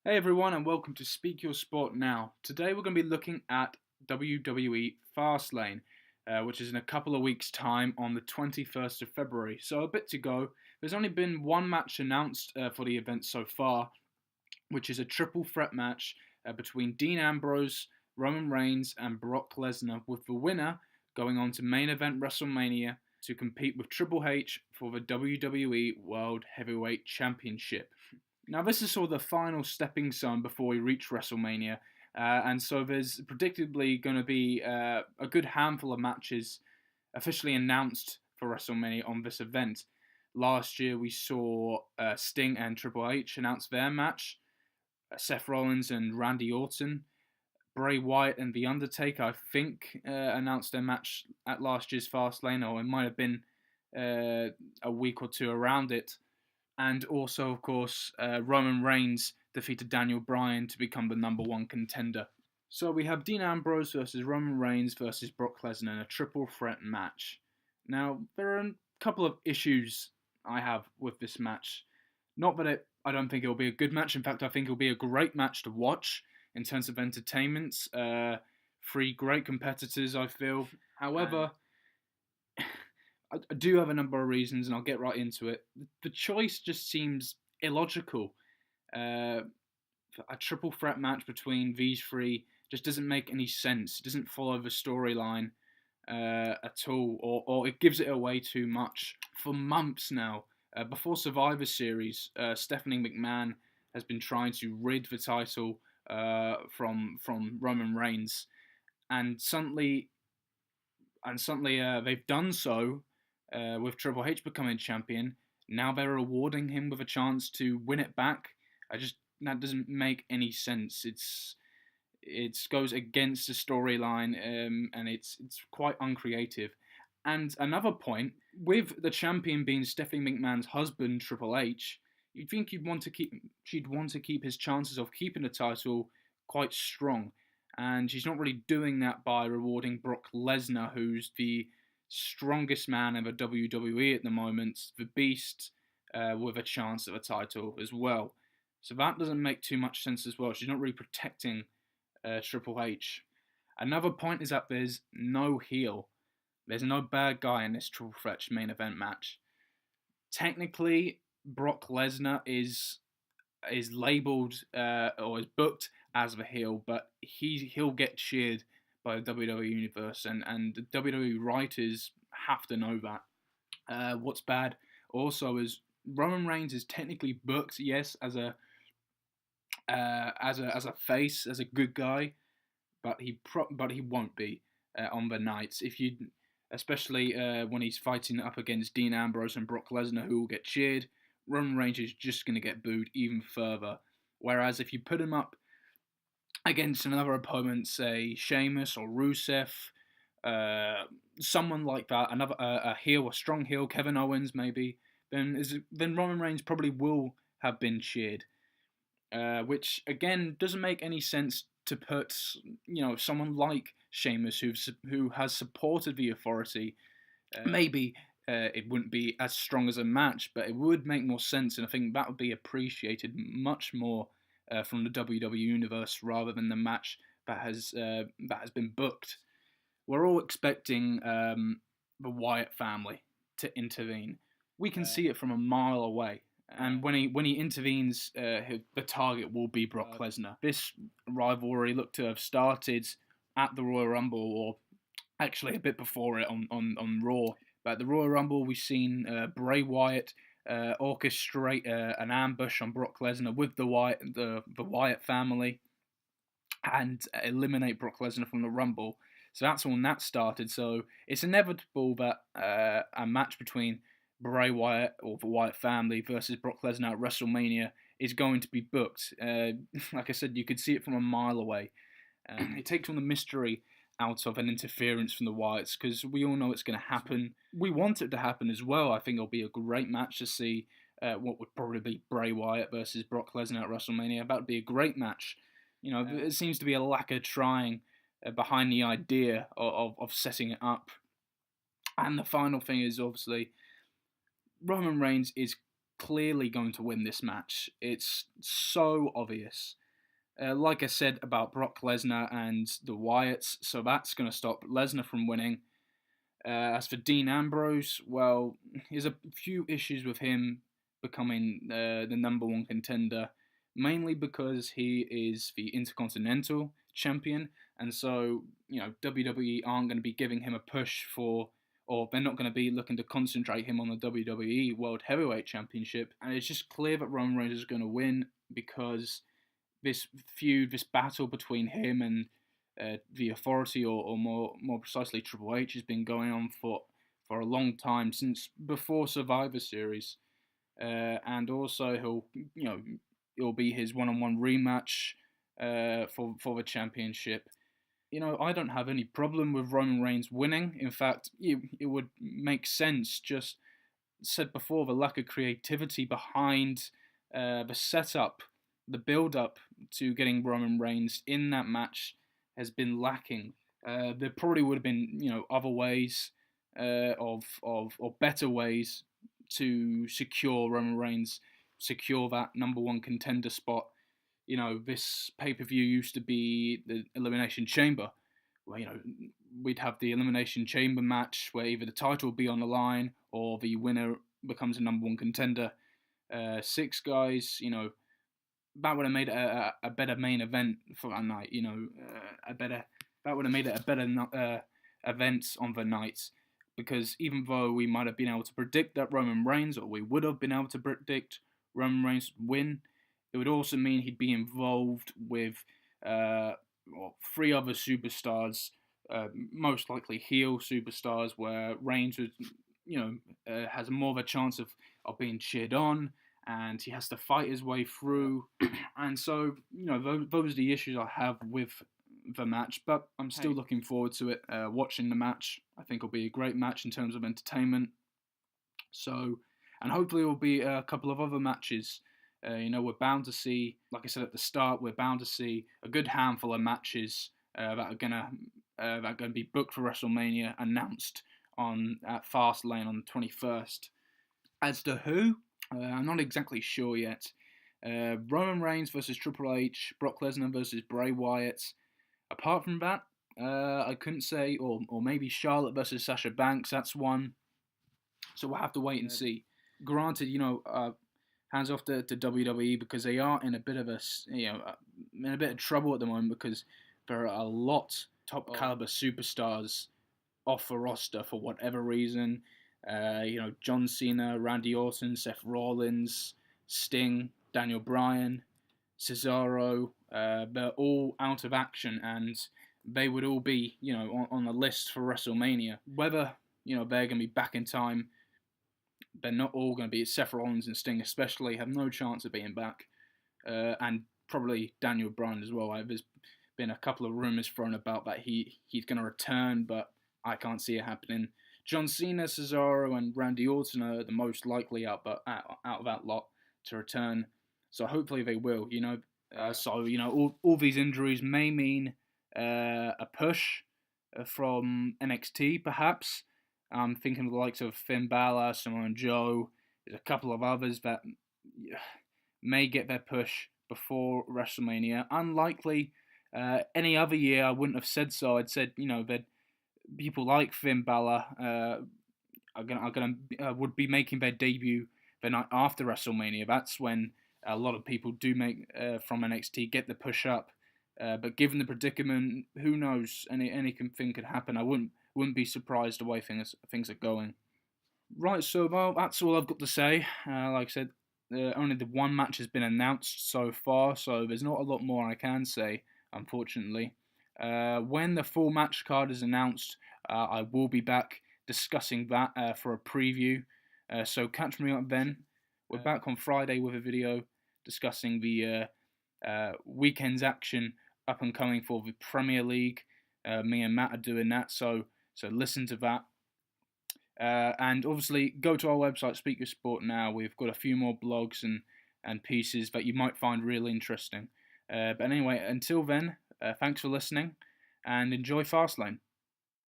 Hey everyone, and welcome to Speak Your Sport Now. Today we're going to be looking at WWE Fastlane, which is in a couple of weeks' time on the 21st of February. So a bit to go. There's only been one match announced for the event so far, which is a triple threat match between Dean Ambrose, Roman Reigns, and Brock Lesnar, with the winner going on to main event WrestleMania to compete with Triple H for the WWE World Heavyweight Championship. Now, this is sort of the final stepping stone before we reach WrestleMania, and so there's predictably going to be a good handful of matches officially announced for WrestleMania on this event. Last year, we saw Sting and Triple H announce their match, Seth Rollins and Randy Orton. Bray Wyatt and The Undertaker, I think, announced their match at last year's Fastlane, or it might have been a week or two around it. And also, of course, Roman Reigns defeated Daniel Bryan to become the number one contender. So we have Dean Ambrose versus Roman Reigns versus Brock Lesnar in a triple threat match. Now, there are a couple of issues I have with this match. Not that I don't think it'll be a good match. In fact, I think it'll be a great match to watch in terms of entertainment. Three great competitors, I feel. However, I do have a number of reasons, and I'll get right into it. The choice just seems illogical. A triple threat match between these three just doesn't make any sense. It doesn't follow the storyline at all, or it gives it away too much. For months now, before Survivor Series, Stephanie McMahon has been trying to rid the title from Roman Reigns, and suddenly they've done so. With Triple H becoming champion, now they're rewarding him with a chance to win it back. That doesn't make any sense. It goes against the storyline, and it's quite uncreative. And another point, with the champion being Stephanie McMahon's husband, Triple H, you'd think she'd want to keep his chances of keeping the title quite strong. And she's not really doing that by rewarding Brock Lesnar, who's the strongest man in the WWE at the moment, the Beast, with a chance at a title as well. So that doesn't make too much sense as well. She's not really protecting Triple H. Another point is that there's no heel. There's no bad guy in this triple threat main event match. Technically, Brock Lesnar is labelled or is booked as the heel, but he'll get cheered by the WWE Universe, and the WWE writers have to know that. What's bad also is Roman Reigns is technically booked, yes, as a face, as a good guy, but he won't be on the nights. Especially when he's fighting up against Dean Ambrose and Brock Lesnar, who will get cheered, Roman Reigns is just going to get booed even further. Whereas if you put him up against another opponent, say Sheamus or Rusev, someone like that, a strong heel, Kevin Owens maybe, then Roman Reigns probably will have been cheered, which again doesn't make any sense to put someone like Sheamus who has supported the Authority. Maybe it wouldn't be as strong as a match, but it would make more sense, and I think that would be appreciated much more from the WWE Universe rather than the match that has been booked. We're all expecting the Wyatt family to intervene. We can see it from a mile away, and when he intervenes, the target will be Brock Lesnar. This rivalry looked to have started at the Royal Rumble, or actually a bit before it on Raw. But at the Royal Rumble, we've seen Bray Wyatt orchestrate an ambush on Brock Lesnar with the Wyatt family and eliminate Brock Lesnar from the Rumble. So that's when that started. So it's inevitable that a match between Bray Wyatt or the Wyatt family versus Brock Lesnar at WrestleMania is going to be booked. Like I said, you could see it from a mile away. It takes all the mystery out of an interference from the Wyatts, because we all know it's going to happen. We want it to happen as well. I think it'll be a great match to see what would probably be Bray Wyatt versus Brock Lesnar at WrestleMania. That would be a great match. It seems to be a lack of trying behind the idea of setting it up. And the final thing is, obviously, Roman Reigns is clearly going to win this match. It's so obvious. Like I said about Brock Lesnar and the Wyatts, so that's going to stop Lesnar from winning. As for Dean Ambrose, well, there's a few issues with him becoming the number one contender, mainly because he is the Intercontinental Champion, and so, WWE aren't going to be giving him a push for, or they're not going to be looking to concentrate him on the WWE World Heavyweight Championship, and it's just clear that Roman Reigns is going to win because this feud, this battle between him and the Authority, or more precisely Triple H, has been going on for a long time, since before Survivor Series, and also it'll be his one-on-one rematch for the championship. I don't have any problem with Roman Reigns winning. In fact, it would make sense. Just said before, the lack of creativity behind the setup, the build-up to getting Roman Reigns in that match has been lacking. There probably would have been, other ways or better ways to secure Roman Reigns, secure that number one contender spot. This pay-per-view used to be the Elimination Chamber, where, we'd have the Elimination Chamber match where either the title would be on the line or the winner becomes a number one contender. 6 guys, that would have made it a better main event for that night. That would have made it a better event on the night, because even though we might have been able to predict that Roman Reigns, or we would have been able to predict Roman Reigns would win, it would also mean he'd be involved with 3 other superstars, most likely heel superstars, where Reigns would, has more of a chance of being cheered on, and he has to fight his way through. And so, those are the issues I have with the match, but I'm still looking forward to it, watching the match. I think it'll be a great match in terms of entertainment. So, and hopefully it'll be a couple of other matches. We're bound to see, like I said at the start, we're bound to see a good handful of matches that are gonna be booked for WrestleMania, announced at Fastlane on the 21st. As to who, I'm not exactly sure yet. Roman Reigns versus Triple H, Brock Lesnar versus Bray Wyatt. Apart from that, I couldn't say, or maybe Charlotte versus Sasha Banks. That's one. So we'll have to wait and see. Granted, hands off to WWE, because they are in a bit of trouble at the moment, because there are a lot top caliber superstars off the roster for whatever reason. John Cena, Randy Orton, Seth Rollins, Sting, Daniel Bryan, Cesaro, they're all out of action, and they would all be, on the list for WrestleMania. Whether, they're going to be back in time, they're not all going to be. Seth Rollins and Sting especially have no chance of being back, and probably Daniel Bryan as well. There's been a couple of rumours thrown about that he's going to return, but I can't see it happening. John Cena, Cesaro, and Randy Orton are the most likely out of that lot to return. So hopefully they will. All these injuries may mean a push from NXT, perhaps. I'm thinking of the likes of Finn Balor, Samoa Joe. There's a couple of others that may get their push before WrestleMania. Unlikely. Any other year, I wouldn't have said so. I'd said, that people like Finn Balor would be making their debut the night after WrestleMania. That's when a lot of people do make from NXT get the push up. But given the predicament, who knows? Anything could happen. I wouldn't be surprised the way things are going. Right, so well, that's all I've got to say. Like I said, only the one match has been announced so far, so there's not a lot more I can say, unfortunately. When the full match card is announced, I will be back discussing that for a preview. So catch me up then. We're back on Friday with a video discussing the weekend's action up and coming for the Premier League. Me and Matt are doing that, so listen to that. And obviously, go to our website, Speak Your Sport Now. We've got a few more blogs and pieces that you might find really interesting. But anyway, until then, thanks for listening, and enjoy Fastlane.